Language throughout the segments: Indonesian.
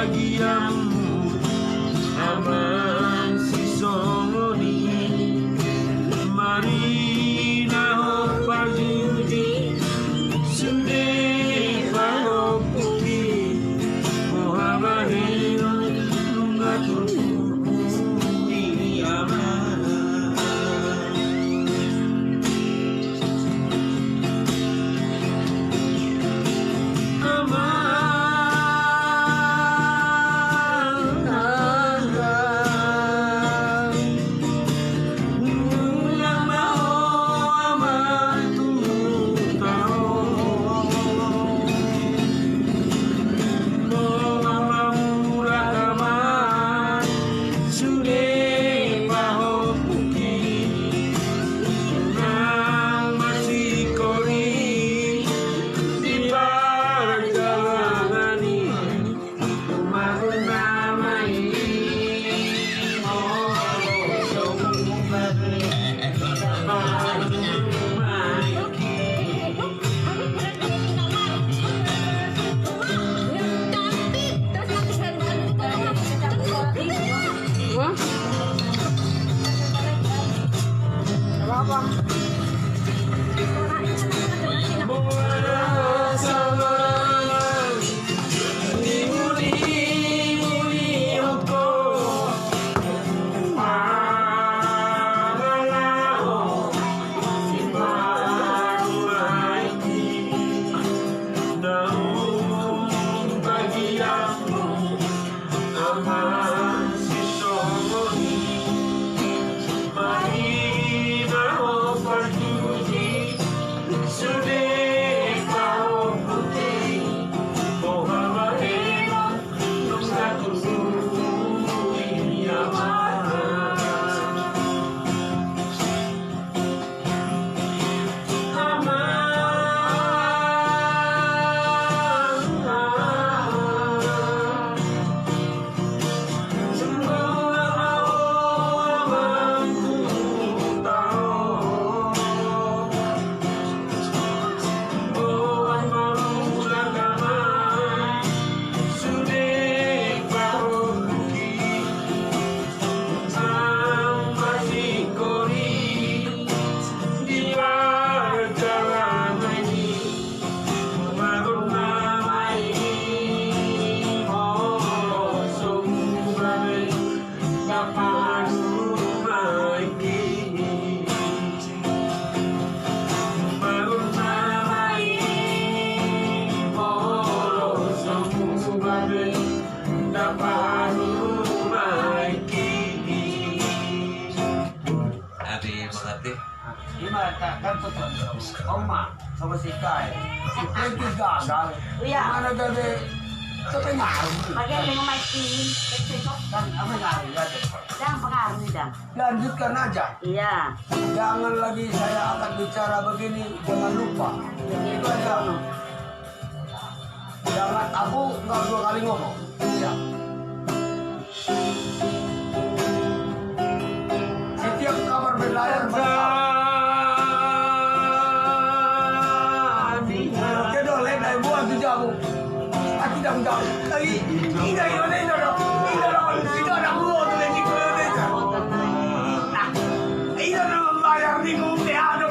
bagianmu aman si songoni marina pajuji sunde panoputi mohabahino nungatuku ini aman kan oma sama si Kai itu gagal mana dari kepengaruh bagian dengan maikin kan apa ngaruh ya jangan pengaruh dah lanjutkan aja iya jangan lagi saya akan bicara begini jangan lupa itu aja jangan aku nggak 2 kali ngomong ya setiap kamar berlayar lagi tidak membayar di kumte ada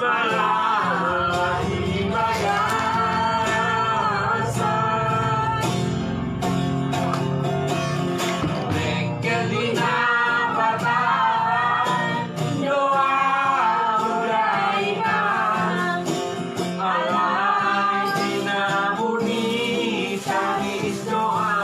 malah dibayasa Bekelina bataan doa uraikan alai dinamuni tangis doa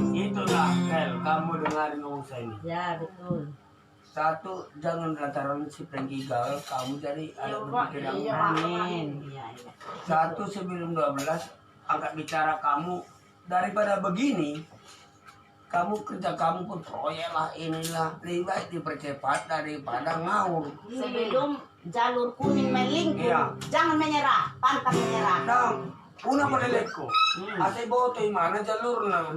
Itulah, Kel, kamu dengarin ngomong saya ini. Ya, betul. Satu, jangan lantaran si penggigal kamu jadi ada berpikiran. Amin. Iya, iya. Satu, sebelum 12 angkat bicara kamu daripada begini. Kamu kerja kamu pun proyek lah inilah lebih baik dipercepat daripada ngawur. Sebelum jalur kuning melingkung, Iya. jangan menyerah, pantang menyerah. Nah, una menelekku. Ate boto mana jalurna.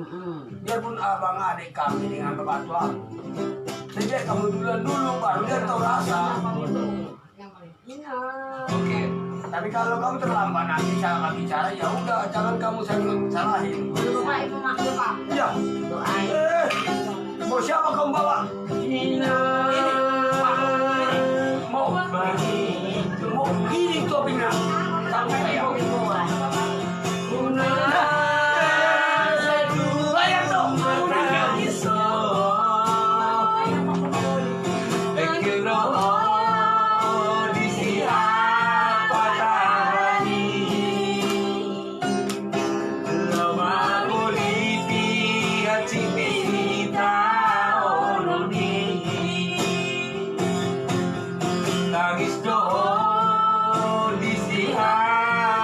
Biarpun abang adik kami dengan bebatuan. Jadi kamu duluan dulu baru dia tahu rasa. Oke. Tapi kalau kamu terlambat nanti cara bicara ya udah jangan kamu salahin. Lupa itu maksud Pak. Ya. Doain. Mau siapa kamu bawa? Ina Mau ini topinya. Sampai saya. Bayar dong. Tangis doa di siang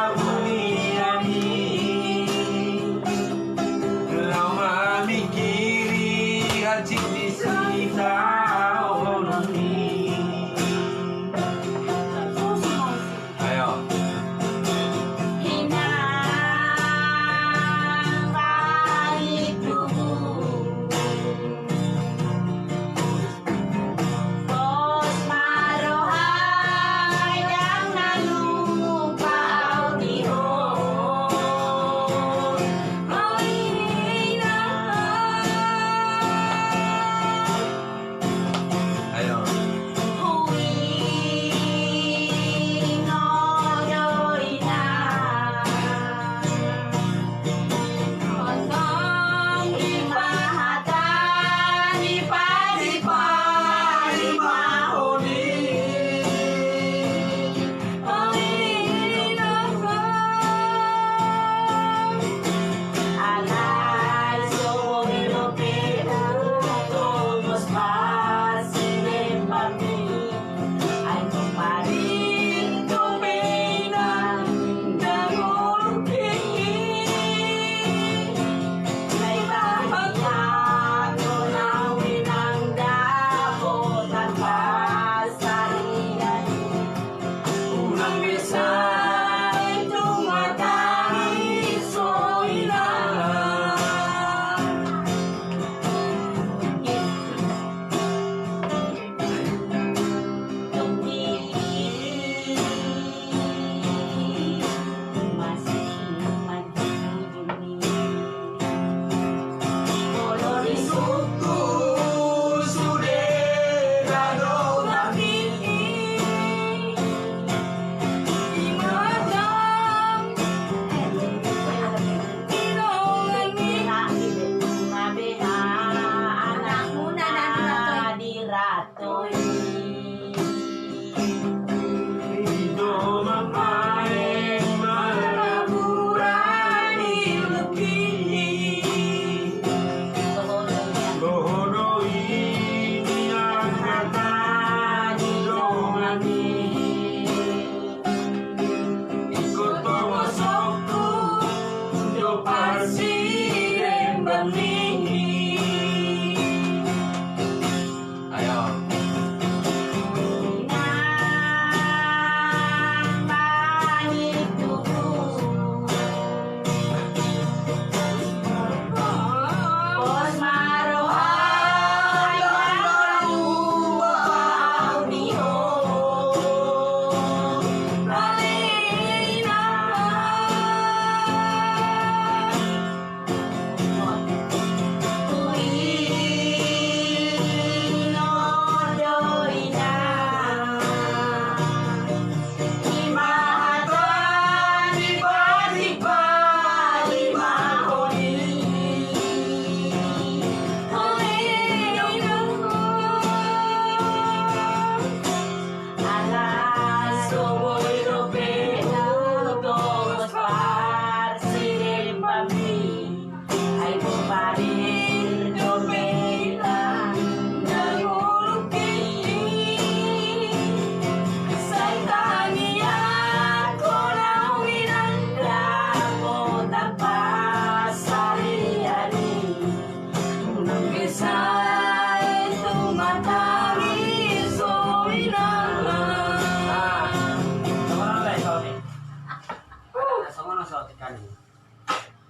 sa ikan ini.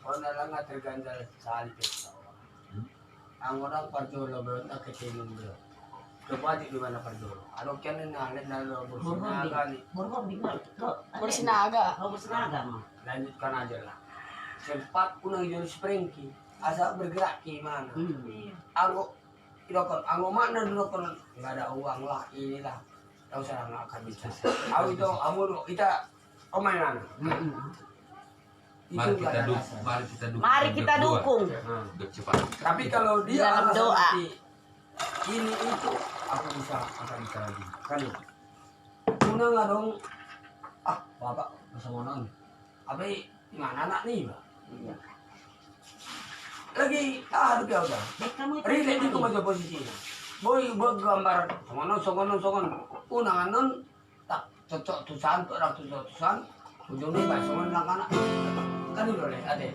O na lang nga tergandal sa alipit. Ang orang parjolo ba na ketinong ba. Coba di mana parjolo. Ano kyan na ngalit na lo bersinaga ni. Borbon bingal. Bersinaga. Bersinaga mah. Lanjutkan aja lah. Sempat unang yun springki. Asa bergerak ke mana. Aku Aku mana dulu kan nggak ada uang lah inilah. Tahu saya nggak akan bisa. Aku itu kita mainan. Mari Itu kita nggak ada dukung. rasa. Mari kita dukung. Mari kita dukung. Udah cepat. Tapi kalau dia Dalam alasan doa. seperti ini itu aku akan bisa lagi. Kan? Una nggak dong. Ah, bapak bersama nong. Apa gimana anak nih, Pak? Iya. Lagi aduh ya udah. Kamu Relate itu macam posisinya. Boy gambar songonon. Unang anon tak cocok tusan, orang tusan. Ujungnya bahasa lang anak. Kan itu boleh ada.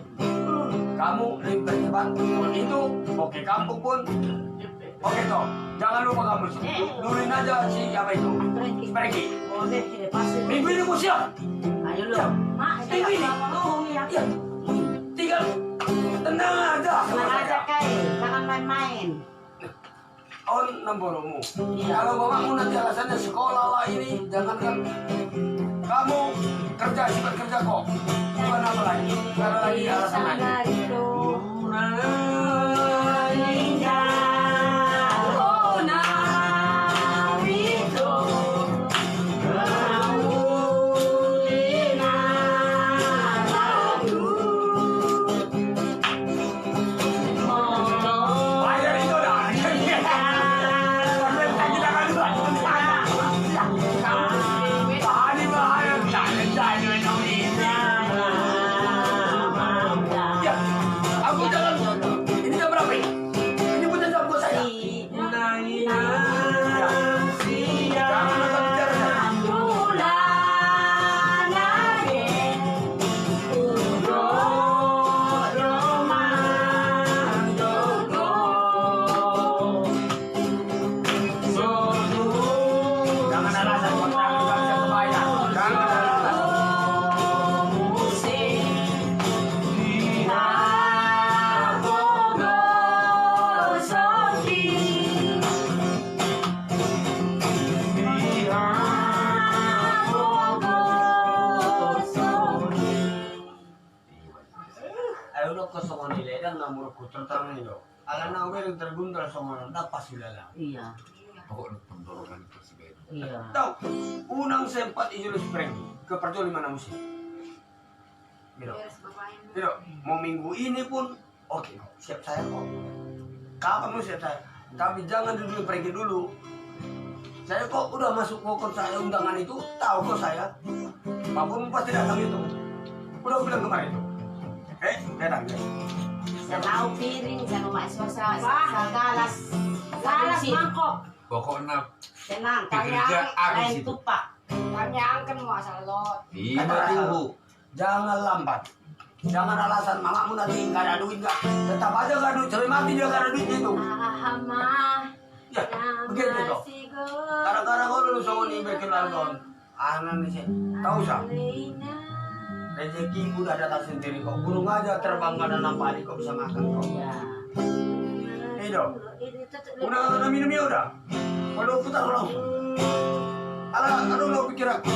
Kamu lebih bercepat. Itu oke kamu pun. Oke toh. Jangan lupa kamu sih. Nurin aja si apa itu. Pergi. boleh kita pasti. Minggu ini mau siap. Ayo lo. Mak, Minggu ini. Iya. Tinggal tenang aja. Tenang aja kai, jangan main-main. On nombormu. Iya. Kalau bapakmu nanti alasannya sekolah lah ini, jangankan kamu kerja sibuk kerja kok. Bukan apa lagi? Kalau lagi alasan lagi. Bayar itu dah. Bahaya, jangan dong ini. Ya, aku jangan. Ini jam berapa ini? Ini bukan jam buat saya. Jangan lupa bicara saya. Jangan alasan kontrak nggak bisa kebayar. Jangan alasan. Ayo lo ke songon nilai dan nomor kuter terang ini lo. Alam nang yang tergundal songon dapat sudah lah. Iya, Pokoknya pendorongan presiden. iya. Tahu, unang sempat ijul spring ke perjol mana musim. Gitu. Gitu. Mau minggu ini pun oke kok, siap saya kok. Kapan mau siap saya? Tapi jangan dulu pergi dulu. Saya kok udah masuk pokok saya undangan itu, tahu kok saya. Apapun pasti datang itu. Udah bilang kemarin itu. Datang deh. Saya mau piring, saya mau masuk saya galas. Galas mangkok. Pokoknya Tenang, Pekerja habis lain itu. tupak. Tanyakan mau asal lot. iya Kata tuh. jangan lambat. Jangan alasan mamamu nanti nggak ada duit nggak. Tetap aja nggak duit, sampai mati dia nggak ada duit itu. Ya, begitu toh. Gara-gara kau dulu songon ini berkenal kon. Anak nih sih, tahu sah. Rezeki udah datang sendiri kok. Burung aja terbang nggak ada nampak kok bisa makan kok. Iya. Hidup. Udah minum ya udah. Kalau putar langsung. Aduh lo pikir aku.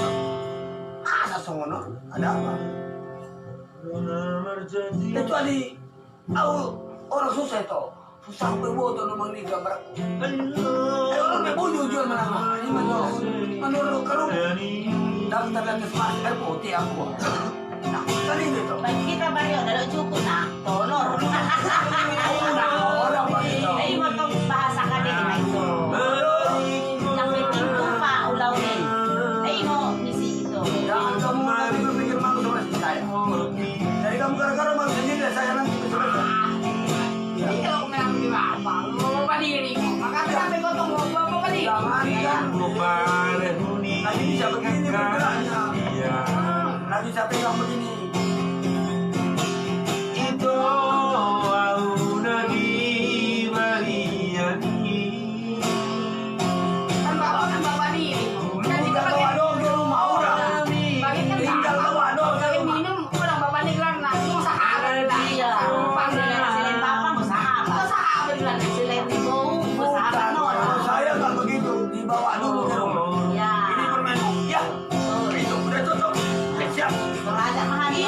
Ada songono, ada apa? Kecuali aku orang susah itu. Sampai bodoh nomor ini gambar aku. Orang mau jujur mana? Ini menurut kalau daftar dan smart air putih aku. Nah, kali itu. Baik kita bariyo, dalo cukup na, tonor. Orang begitu. Ay, mo itong bahasa ka din, na ito. Yang penting tupa, ulaw din. Ay, mo, misi ito. Jangan kamu nanti berpikir malu sama istri saya. Jadi kamu gara-gara malu sendiri, saya nanti bersalah. Hindi ka lang kumalang di ba? Mau padiri mo. Makakasabi ko itong mau padiri. Jangan kan. Lagi bisa begini bergeraknya. Lagi bisa pegang begini. Kan bapak kan bapak diri mo. Kan Tinggal bawa dong ke rumah udah. Bakit kan Tinggal bawa dong ke Bakit rumah. minum? Walang bapak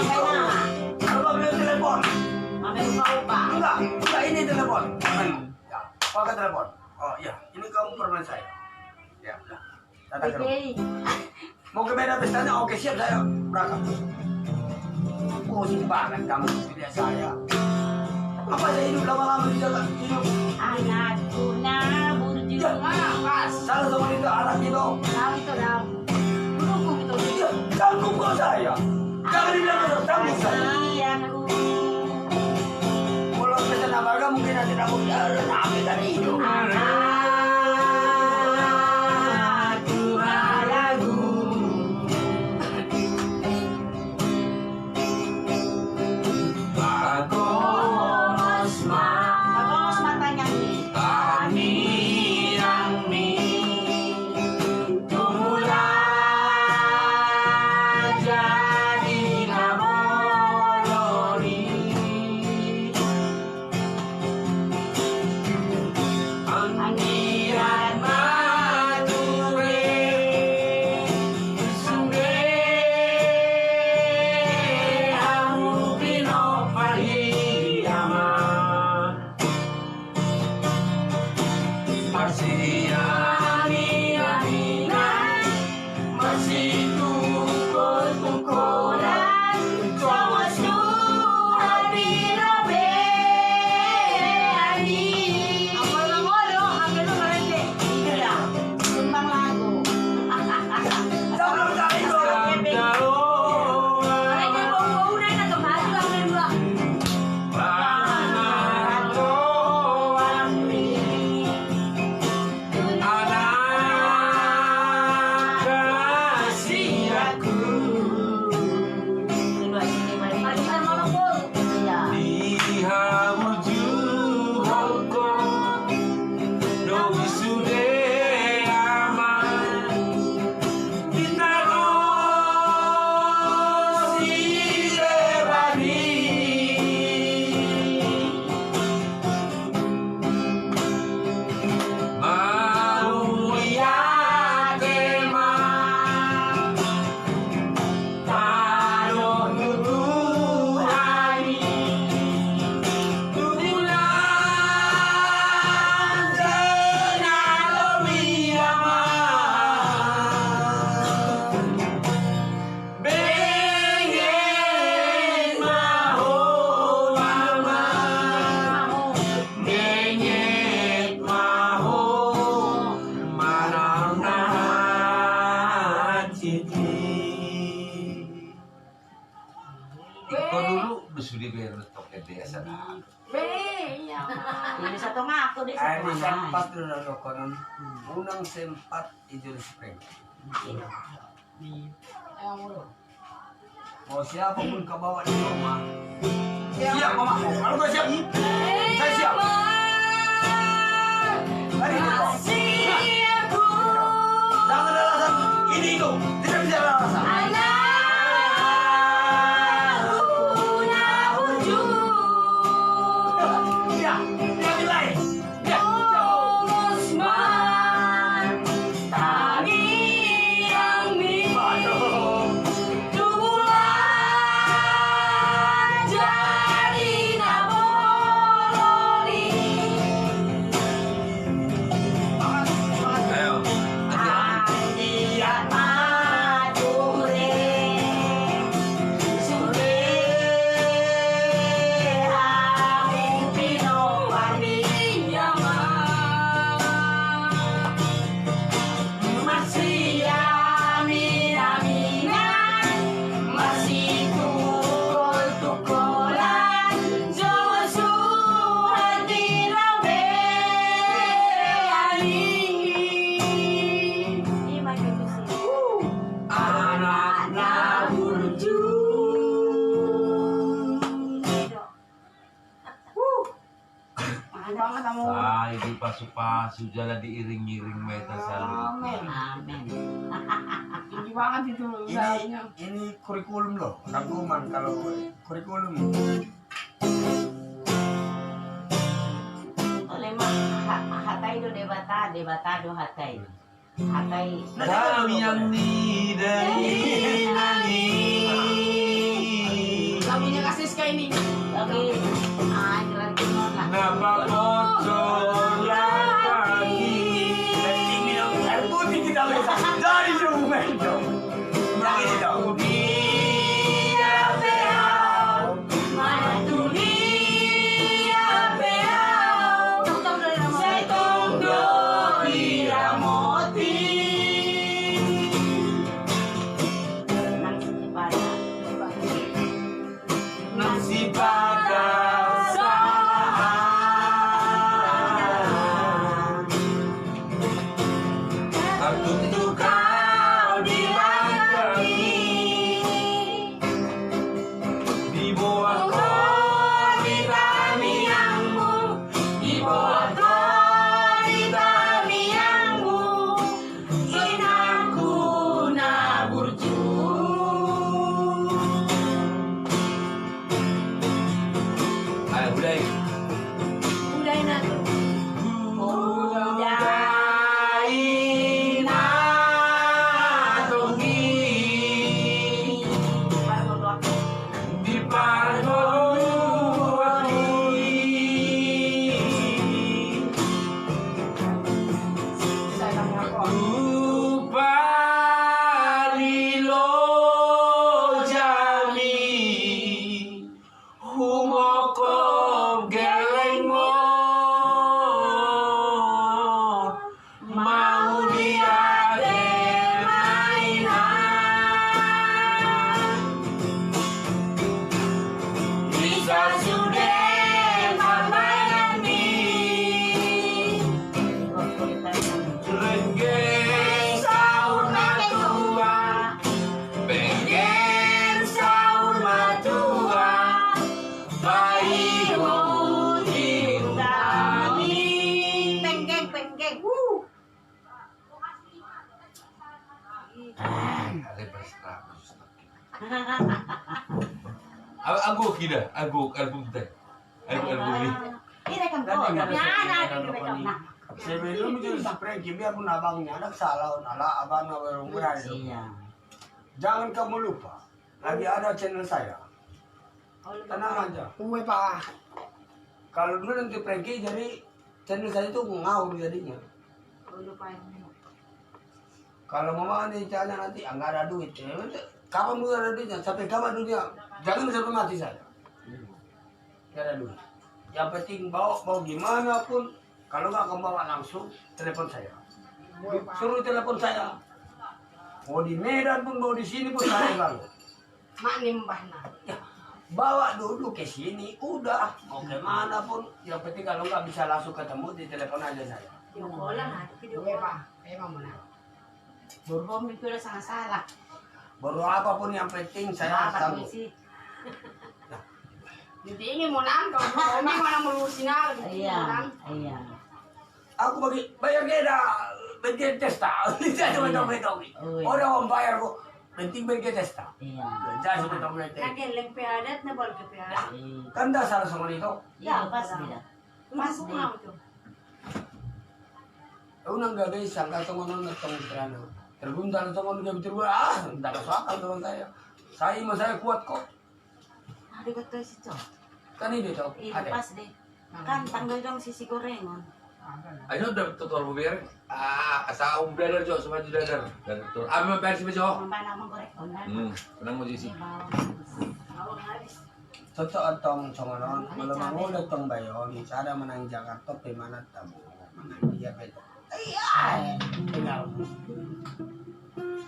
kay mama. Ano ba yung telepon? Mami upa-upa. Enggak, ini telepon. Ya, pakai telepon. Oh iya, ini kamu permen saya. Ya, udah. Datang ke rumah. Okay. Mau ke medan pestanya? Oke, siap saya. Berangkat. Pusing banget kamu pilih saya. Apa saya hidup lama-lama di jalan? Hidup. Anakku na burju. Pas. Salah sama itu anak itu. Tahu itu dah. Dukung itu. Iya, tanggung kok saya. Jangan dibilang tanggung saya. Sayangku. Kalau pesan harga mungkin nanti tanggung jalan. Tapi dari hidup. Anakku halagu. Bagos matanya nih. Kami yang tumulai jadi namoloni. Anggiran mature sungge amu pinopahiyama. Masih ani-aninan, masih tukul-tukulan, Jawas Tuhan birabe ani. Apa lang olo? Ang gano'n na rin eh. Iya, sumbang lagu. Tanggung saya itu. Ay, kaya bau-bau na yun. Nagkamahal lang na yun lang. Palitan mo lang po. Iya. Ikaw dulu sudah berutok ke desa na. Be, iya. Ini satu ngaku di Ay, satu sempat na ako nun. Unang sempat Idol Spring. Ayaw mo rin. O siapa pun kabawa di rumah. Siap mama. Kalau nggak siap, saya siap. Mari kita. Jangan ada alasan ini itu. Tidak bisa ada alasan. Ya, yang lain. Ya, Ayo. Banget kamu. Ay, di pasu-pasu jalan diiring-iring meta salut. Amin. Amin. Tinggi banget itu usahanya. ini kurikulum loh. Rangkuman kalau kurikulum. Oleh mah hatay do debatado hatay. Hatay. Kami yang ni dari nangis. ini. Lagi, jalan ke nona. Napa bocor lagi? Penting minum air putih kita bisa. Dari rumah dong. Yang ini dong. Nasi padang aku untuk kau di langit di bawah tamiangmu di bawah tamiangmu inangku naburju. Ayo budaya. Udah na tuh. Mau dia mainan bisa sudah mainan ni renggeng sahur matua pengen sahur matua bayi di kami. Penggeng. Aguk kita, aguk album teh. Album ni. Ini rekam kau. Kan Ya, ada ada rekam. Nah, sebelum itu spray biarpun abangnya anak salah, nala abang orang berani. iya. Jangan kamu lupa, lagi ada channel saya. Tenang aja. Uwe pak. Kalau dulu nanti pergi jadi channel saya itu ngawur jadinya. Kalau mama nih channel nanti nggak ada duit, kapan dulu ada duitnya? Sampai kapan duitnya? Jangan sampai mati saya. Nggak ada duit. Yang penting bawa gimana pun, kalau nggak kamu bawa langsung telepon saya. Suruh telepon saya. Mau di Medan pun, mau di sini pun saya lalu. Mak nimbah nah. Ya, bawa dulu ke sini, udah mau kemana pun. Yang penting kalau nggak bisa langsung ketemu, di telepon aja saya. Uwe pak. Emang benar. Borbom itu udah sangat salah. Baru apapun yang penting saya sanggup. Jadi ini mau nang kalau ini mana melurusin aja. Iya. Aku bayar beda, bentin testa. Tidak ada betul. Orang bayar kok, penting bentin testa. Iya. Jangan betul betul. Leng piadat na bol ke piadat. Kan dasar sama itu. Iya, pas dia. Pas dia. Unang gabi sangka teman natong terana. Tergundal teman gabi tergundal. Tidak masuk akal teman saya. Saya kuat kok. Ada kata si Cok. Kan ini tuh. Iya, pas deh. Kan tanggal dong sisi gorengan. Ayo udah tutor bubir. Asa belajar jo, semua belajar. Dan tutor. Abi mau versi bejo. Sampai nama gorengan. Tenang mau sisi. Cocok atong songonon. Kalau mangulat tong bayon, cara menang Jakarta pe mana tamu. Menang dia pe. Iya. Tinggal.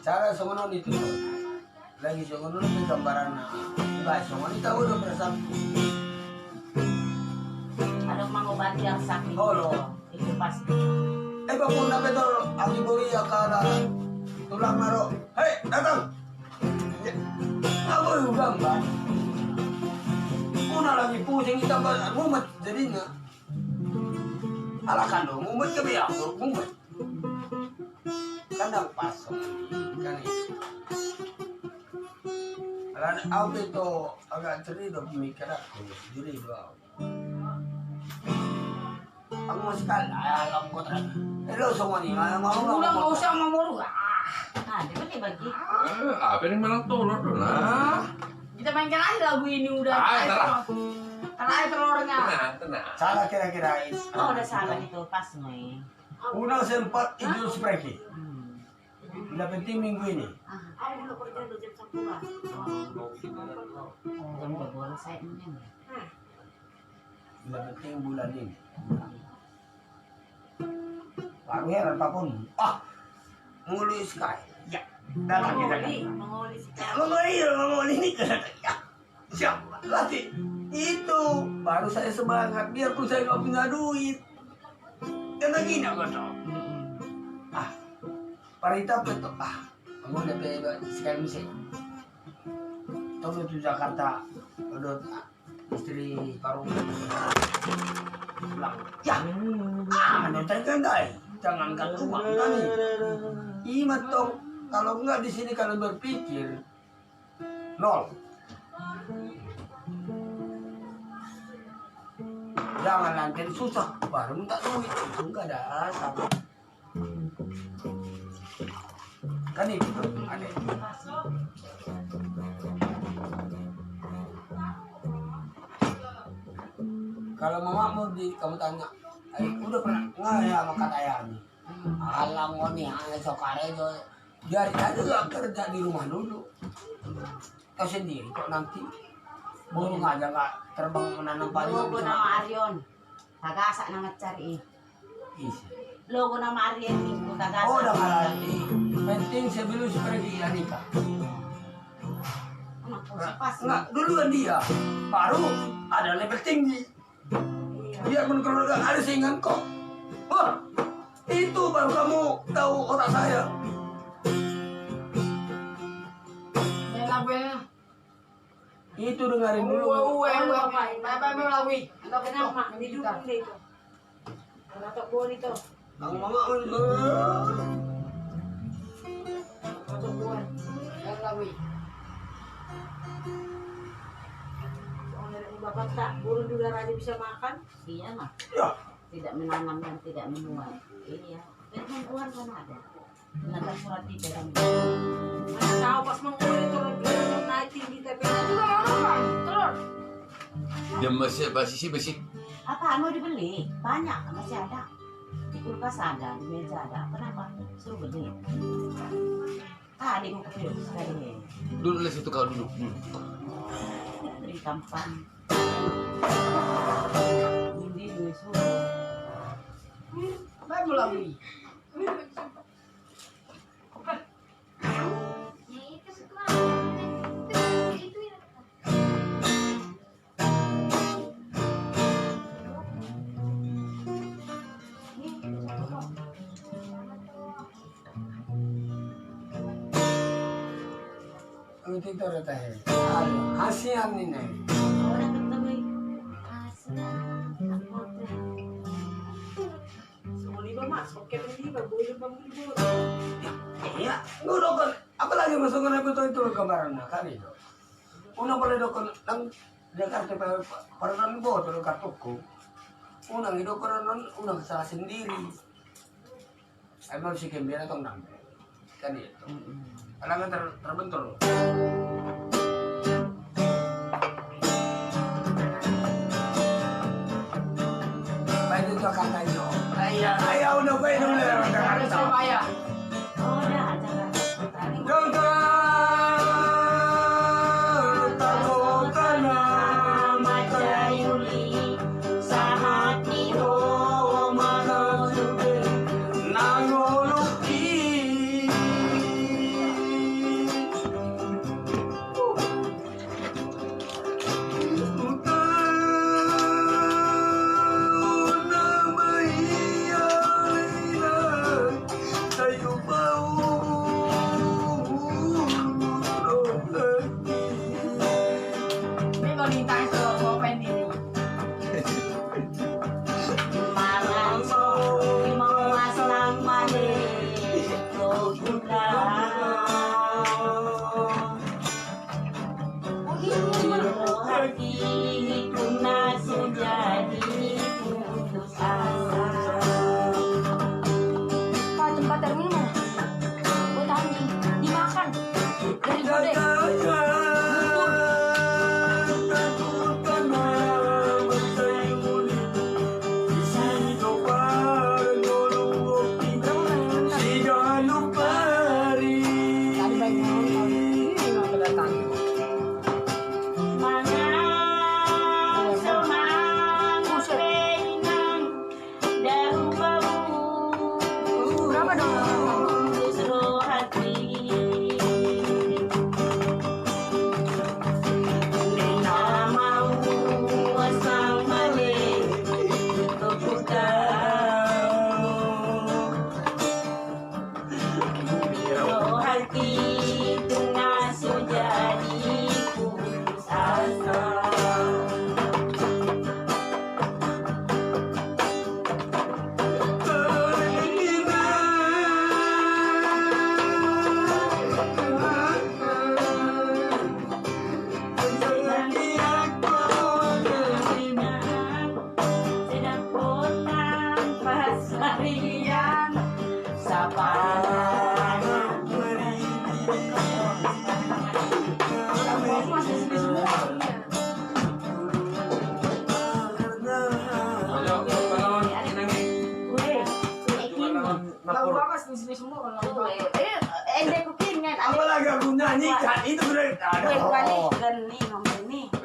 Cara songonon itu. Lagi songonon pe gambaran na. Iba songonon tahu udah bersatu. Ada mengobati yang sakit. Holo. Itu pasti. Bakun na betul. Ang ibori akala. Tulang maro. Hei, datang. Ako yung gambar. Una lagi pusing kita mumet jadinya. Alakan dong, mumet kami akur, mumet. Kadang pasok kan itu. Aku itu agak cerita pemikir aku, jadi doa. Aku masih kalah, alam ko talaga. Hello semua nih, Udah mau usah mamuru. Nah, dia bagi. Apa yang malang tulor doon ah? Kita main mainkan aja lagu ini udah. Terakhir telurnya. Tenang. Salah kira-kira is. Oh, udah salah itu pas nih. Unang sempat Idul Spreki. Udah penting minggu ini. Jam 12 saya ini. Udah penting bulan ini. Baru heran apapun. Menguli Sky. Ya. Datang kita. Menguli ini kan. Ya. Siap. Latih. Itu baru saya semangat. Biarpun saya nggak punya duit. Karena gini aku tahu. Parita betul. Kamu udah sekali musik. Tahu itu Jakarta. Udah istri paruh. Pulang. Ya. Nonton kan jangankan uang kami. Imat dong. Kalau enggak di sini kalau berpikir nol. Jangan nanti susah baru minta duit itu enggak ada asap. Kan itu ada. Kalau mama mau kamu tanya, udah pernah nggak ya sama kata Ayami? Alang nih hanya sokare itu biarin aja gak kerja di rumah dulu. Kau sendiri kok nanti burung aja nggak terbang menanam padi. Logo nama Arion, tagasa nama cari. Logo nama Arion itu tagasa. Oh, udah kalah. Penting sebelum pergi nikah. Enggak, duluan dia. Baru ada level tinggi. Biar pun keluarga ada saingan kok. Wah, itu baru kamu tahu otak saya. Lagunya. Itu dengerin dulu. Kenapa? Didukung deh itu. Atau buat itu. Ang mama Atau buat. Bapak tak burung juga aja bisa makan? Iya mah. ya, Tidak menanam dan tidak menuai. Iya. Perempuan kan ada. Nanti surat di dalam. Mana tahu pas menguli turun naik tinggi tapi juga orang telur. Dia masih besi. Apa mau dibeli? Banyak masih ada. Di kulkas ada, di meja ada. Kenapa? Suruh beli. Tadi mau ke virus tadi. Duduk di situ kau duduk. Beri tampan. Ini dua suruh. Baru lagi. itu rata he. Hasian ini. Orang ketemu. Semua masuk ke ini boleh bangun. Iya, nggak dokon. Apalagi masukan aku itu gambaran kali itu. Unang boleh dokon nang Jakarta para nang botol kartuku. Unang itu koran unang salah sendiri. Emang si kembira tong nang. Kan itu. Alangan terbentur. Baik itu kata itu. Ayah udah baik dulu ya Jakarta. Oh, dah ada.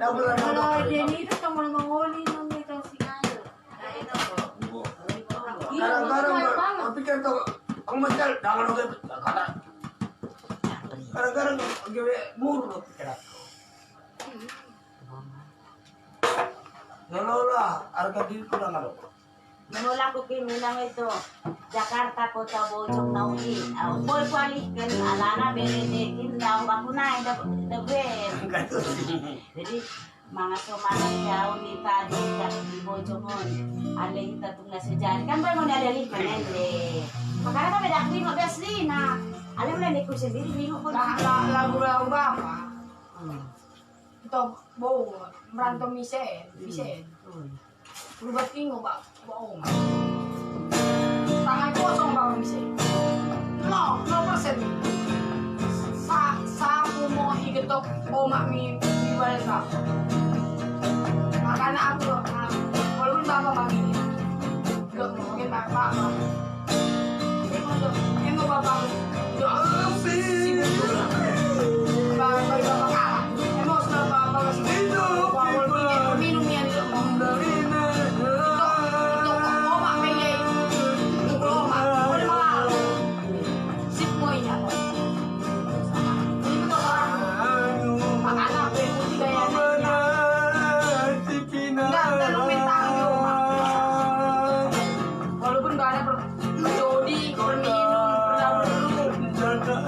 double ang Wala, doktor. Jenny, ito ka mo namang huli nung ito si Kayo. Ayun ako. Kadang-kadang, ang pikir to, ang masal, dangan ako kata. Kadang-kadang, muro pikir ako. Lola, harga diri ko lang ano. Manula ko kinilang ito. Jakarta ko tabojong na uli. Boy kwali kan alana beredekin daw ako na the best. Jadi mga sumanang daw ni tadi di bojongon. Alay tatong na sejari. Kan ba mo nadali kanende. Makanya ka bedak bingo besli na. Alam mo na ko sendiri bingo ko. Lagu-lagu apa? Ito, bohong. Merantau misen. Berubah tinggal, Pak. Bohong. Tangan kosong, Pak, misen. No persen. Sa aku mau igetok omak mi balik aku. Makanya aku, walaupun Bapak manggil, gak mungkin Bapak. Emang Bapak, sibuk juga. Bapak kalah. Emang sudah Bapak sibuk. Walaupun minum yang tidak mau. Itu omak pengen. Mukul omak. Boleh malah. Sip moinya. Ini betul orang. Makanya aku yang putih gayanya. Enggak, terlalu mentang di omak. Walaupun gak ada berjodi, berminum, berlalu-lalu.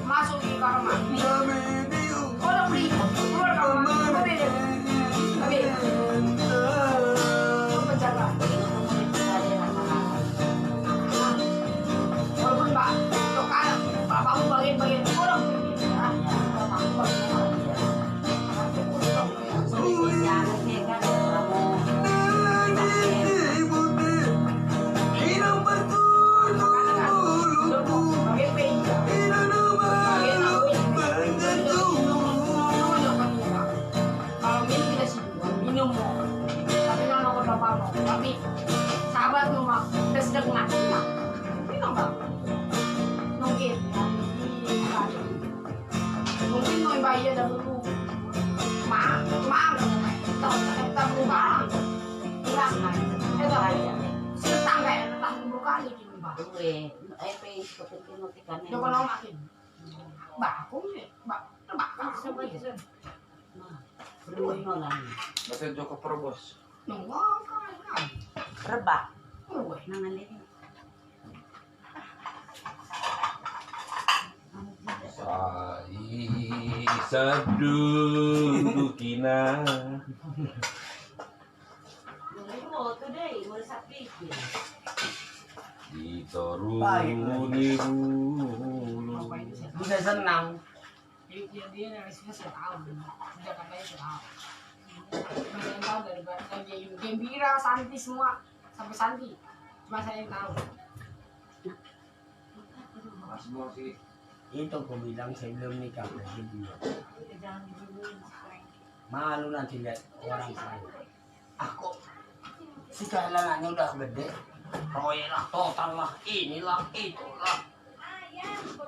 Masuk di kamar mandi. Orang beli, keluar kamar mandi. Tapi, penjaga. Walaupun Pak, tokan, bapakmu bagian-bagian orang. Bapakmu bagian-bagian. Tapi sahabatmu mak, kita sedang ngaji mak. Minum bang. Mungkin mau bayar dah dulu. Mak, kita berubah. Kurang lah. Kita bayar. Setang kayak tentang buka lagi nih bang. Jangan mau makin. Baku nih, Basta Joko Probos. Nunggu kan. Rebak. Uwe. Nangalit. Sai sadu kina. Oh, today, mau sapi. Ditoruni bulu. Bisa senang. Dia narasinya saya tahu. Jakartanya saya tahu. Saya tahu dari Gembira, Santi semua sampai Santi. Cuma saya yang tahu. Semua sih. Itu aku bilang sebelum nikah begitu. Malu nanti lihat orang lain. Aku si kehilangannya udah gede. Proyek lah, total lah, inilah, itulah.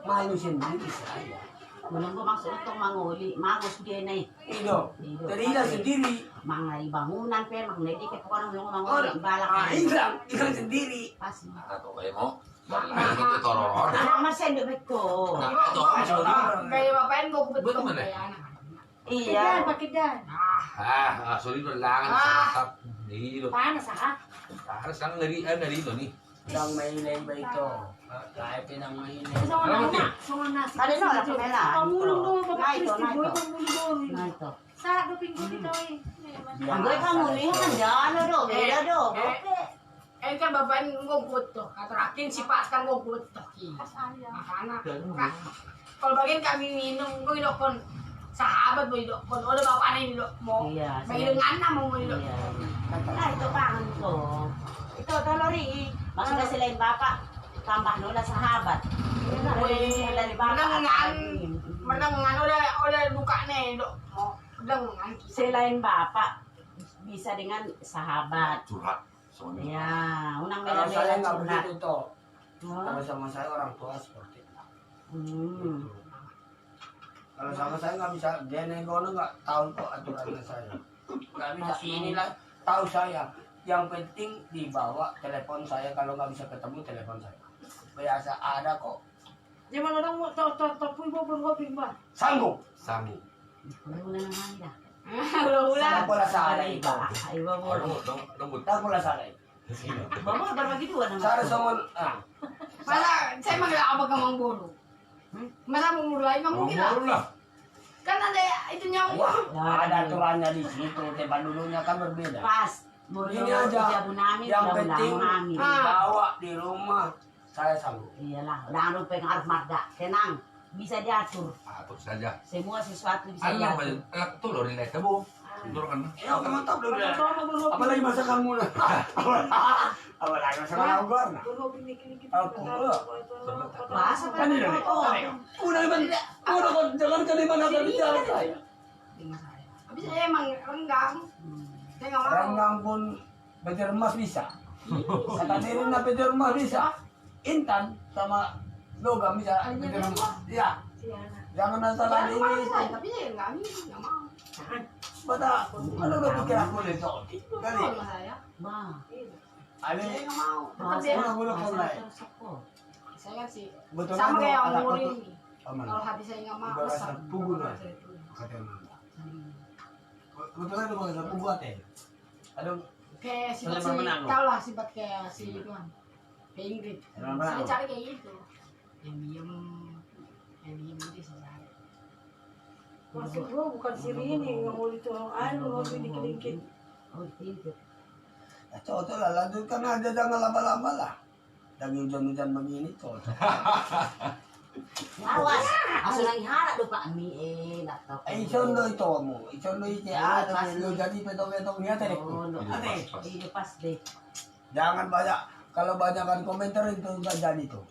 Malu sendiri saya. Menunggu maksud untuk manguli, magus dia nih. Itu, teriak sendiri. Mangai bangunan pe, mangai di kepokan manguli balak. Hilang sendiri. Pas. Atau kayak mau. Itu toror. Anak masih ndek betul. Kayak bapaknya mau betul Betul mana? kayak anak. Iya. Pakai dan. Sorry udah langan santap. Ini loh. Panas ah. Harus kan ngeri itu nih. Yang mailay ba ito? Kahit pinang mailay. Ada no lah kamera. Nah itu. Sa do pinggul dito eh. Anggoy kamu nih kan jalo do, beda do. Eh kan bapaknya ngobot tuh. Terakhir si Pak kan ngobot tuh. Makanya kalau bagian kami minum, gue idokon sahabat gue idokon. Udah bapaknya idok mau. Iya. Bagi dengan nama mau idok. Nah itu kangen to. Itu tolori. Maksudnya selain bapak, tambah nula sahabat. Dari bapak. Menang udah duka nih dok. Mau Bilang ngangki. Selain bapak, bisa dengan sahabat. Curhat. Soalnya. Ya, unang Kalau bela-bela saya nggak curhat. begitu toh. Oh. Kalau sama saya orang tua seperti itu. Hmm. Kalau sama saya nggak bisa, dia negono nggak tahu kok aturannya saya. Nggak bisa, inilah tahu saya. Yang penting dibawa telepon saya, kalau nggak bisa ketemu telepon saya. Biasa ada kok. Zaman orang mau tahu ibu berhobi mbak. Sanggup. Sanggup. Ulang naman dah. Ulang-ulang. Tak pula salah Ada itu. iba. Iba mo. Lembut. Tak pula salah itu. Bapak berbagi dua nama. Saya semua, Masa saya manggil apa kamang buru? Masa mau mulai nggak mungkin lah. Ngomong lah. Kan ada itu nyawa. wah, ada aturannya di situ. Tempat dulunya kan berbeda. Pas. Ini aja. Yang penting namin. dibawa di rumah. Saya sanggup. Iyalah, lalo pa yung arf marda. Tenang, bisa diatur. Atur saja. Semua sesuatu bisa Alam diatur. anak tulor ini kamu. Tulor kan. Ya, mantap dong. Apalagi masakan mula. Apalagi masakan ogor na. Berhobi dikit-dikit. Aku. Masa pa Kan ini. Una naman. Una ko. Jangan ka naman ako bicara saya. Tapi saya emang renggang. Saya nggak mau. Ranggang pun beter emas bisa. Kata diri na beter emas bisa. Intan sama logam bisa beter emas. Ya. Jangan masalah Jangan ini. saya, tapi saya nggak mau. Bata, ano ba pikir ako nito? Kali. Kalau saya, Ma, Ano? saya nggak mau. Tetap masa dia. Una-una ko na eh. terus ako. Saya kan sih. Betul Sama kayak anak umur ko. ini. Aman. Kalau hati saya nggak mau, Ibarat besar. sa pugo na. Kata mo. Betul ano ba sa pugo ate? Ano? Kayak sifat Sama si, menang, tau lah sifat kayak si Tuan. Kayak Ingrid. Sama Saya menang. cari kayak gitu. Yang diem itu saya cari. Maksud gua bukan si Rini yang mau ditolong hobi dikit-dikit. Oh, pinter. Cocok lah, lanjut kan aja jangan lama-lama lah. Lagi hujan-hujan begini cocok. Awas, aso nang ihara do pa mi laptop. Ay, isondo ito mo. Isondo ito. Tapos lo jadi petong-petong niya Oh, telepon. no. Ate, Ini pas deh. jangan banyak. Kalau banyak kan komentar itu nggak jadi tuh.